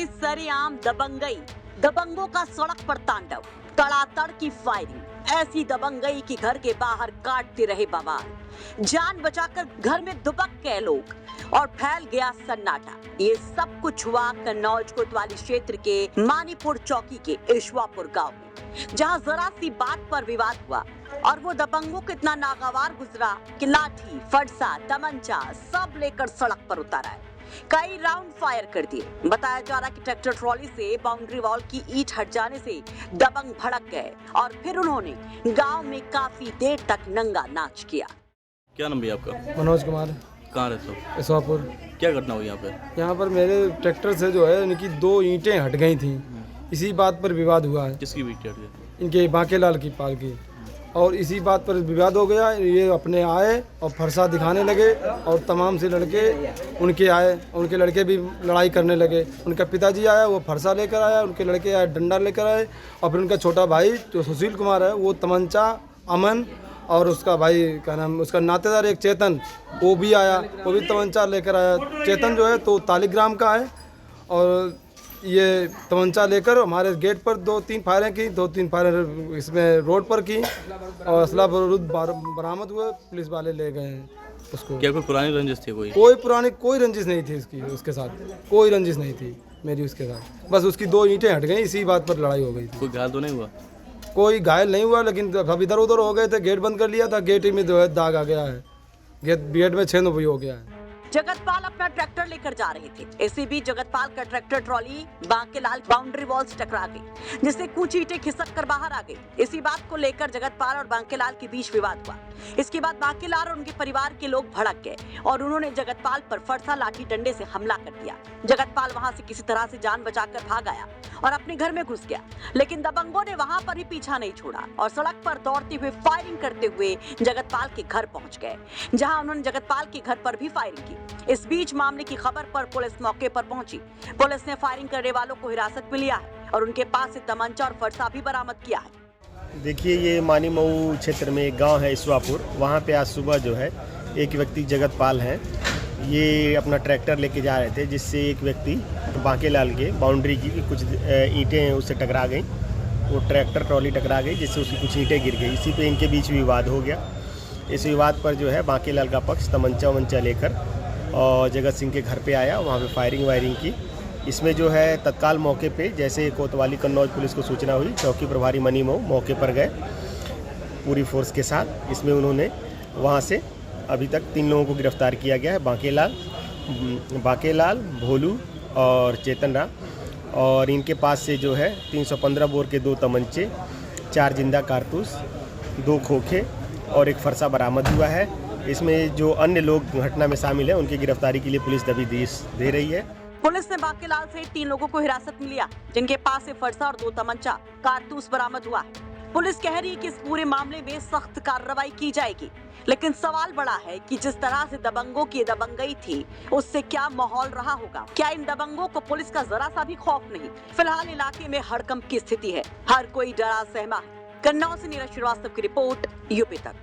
में सरेआम दबंगई, दबंगों का सड़क पर तांडव, तड़ातड़ की फायरिंग, ऐसी दबंगई कि घर के बाहर काटते रहे बवाल, जान बचाकर घर में दुबक गए लोग और फैल गया सन्नाटा। ये सब कुछ हुआ कन्नौज कोतवाली क्षेत्र के मानीपुर चौकी के ईश्वापुर गांव में, जहां जरा सी बात पर विवाद हुआ और वो दबंगों को इतना नागवार गुजरा कि लाठी, फरसा, तमंचा सब लेकर सड़क पर उतर आए। कई राउंड फायर कर दिए। बताया जा रहा कि ट्रैक्टर ट्रॉली से बाउंड्री वॉल की ईंट हट जाने से दबंग भड़क गए और फिर उन्होंने गांव में काफी देर तक नंगा नाच किया। क्या नाम भैया आपका? मनोज कुमार। कहाँ रहते हो? ईश्वापुर। क्या घटना हुई यहाँ पे? यहाँ पर मेरे ट्रैक्टर से जो है इनकी 2 ईंटें हट गई थी, इसी बात पर विवाद हुआ है। किसकी ईंटें हट गई? इनके बांकेलाल की पाल की, और इसी बात पर विवाद हो गया। ये अपने आए और फरसा दिखाने लगे और तमाम से लड़के उनके आए, उनके लड़के भी लड़ाई करने लगे। उनका पिताजी आया, वो फरसा लेकर आया, उनके लड़के आए डंडा लेकर आए, और फिर उनका छोटा भाई जो सुशील कुमार है वो तमंचा, अमन, और उसका भाई क्या नाम, उसका नातेदार एक चेतन, वो भी आया, वो भी तमंचा लेकर आया। चेतन जो है तो तालिग्राम का है, और ये तमंचा लेकर हमारे गेट पर 2-3 फायरें की, 2-3 फायरें इसमें रोड पर की, और असला बारूद बरामद हुए। पुलिस वाले ले गए हैं उसको। क्या कोई पुरानी रंजिश थी? कोई रंजिश नहीं थी इसकी, उसके साथ कोई रंजिश नहीं थी मेरी उसके साथ। बस उसकी 2 ईंटें हट गई, इसी बात पर लड़ाई हो गई थी। कोई घायल तो नहीं हुआ? कोई घायल नहीं हुआ, लेकिन सब इधर उधर हो गए थे। गेट बंद कर लिया था, गेट में जो है दाग आ गया है, गेट में छेद भी हो गया है। जगतपाल अपना ट्रैक्टर लेकर जा रहे थे। इसी बीच जगतपाल का tractor trolley Bankelal boundary wall से टकरा गई, जिससे कुछ ईंटें खिसक कर बाहर आ गई। इसी बात को लेकर जगतपाल और बांकेलाल के बीच विवाद हुआ। इसके बाद बांकेलाल और उनके परिवार के लोग भड़क गए और उन्होंने जगतपाल पर फरसा, लाठी, डंडे से हमला कर दिया। जगतपाल वहां से किसी तरह से जान बचाकर भाग आया और अपने घर में घुस गया, लेकिन दबंगों ने वहां पर ही पीछा नहीं छोड़ा और सड़क पर दौड़ते हुए फायरिंग करते हुए जगतपाल के घर पहुंच गए, जहां उन्होंने जगतपाल के घर पर भी फायरिंग की। इस बीच मामले की खबर पर पुलिस मौके पर पहुंची। पुलिस ने फायरिंग करने वालों को हिरासत में लिया है और उनके पास से तमंचा और फरसा भी बरामद किया है। देखिए, ये मानीमऊ क्षेत्र में एक गांव है ईश्वापुर, वहाँ पे आज सुबह जो है एक व्यक्ति जगतपाल हैं, ये अपना ट्रैक्टर लेके जा रहे थे, जिससे एक व्यक्ति बांकेलाल के बाउंड्री की कुछ ईंटें उससे टकरा गई। वो ट्रैक्टर ट्रॉली टकरा गई, जिससे उसकी कुछ ईंटें गिर गई। इसी पे इनके बीच विवाद हो गया। इस विवाद पर जो है बांकेलाल का पक्ष तमंचा वमंचा लेकर और जगत सिंह के घर पे आया, वहाँ पे फायरिंग वायरिंग की। इसमें जो है तत्काल मौके पे जैसे कोतवाली कन्नौज पुलिस को सूचना हुई, चौकी प्रभारी मनीमऊ मौके पर गए पूरी फोर्स के साथ। इसमें उन्होंने वहाँ से अभी तक 3 लोगों को गिरफ्तार किया गया है, बांकेलाल, भोलू और चेतन राम। और इनके पास से जो है 315 बोर के 2 तमंचे, 4 जिंदा कारतूस, 2 खोखे और 1 फरसा बरामद हुआ है। इसमें जो अन्य लोग घटना में शामिल हैं उनकी गिरफ्तारी के लिए पुलिस दबिश दे रही है। पुलिस ने बांकेलाल से 3 लोगों को हिरासत में लिया, जिनके पास से फरसा और 2 तमंचा, कारतूस बरामद हुआ है। पुलिस कह रही है कि इस पूरे मामले में सख्त कार्रवाई की जाएगी, लेकिन सवाल बड़ा है कि जिस तरह से दबंगों की दबंगई थी, उससे क्या माहौल रहा होगा। क्या इन दबंगों को पुलिस का जरा सा भी खौफ नहीं? फिलहाल इलाके में हड़कंप की स्थिति है, हर कोई डरा सहमा है। कन्नौज से नीरज श्रीवास्तव की रिपोर्ट, यूपी तक।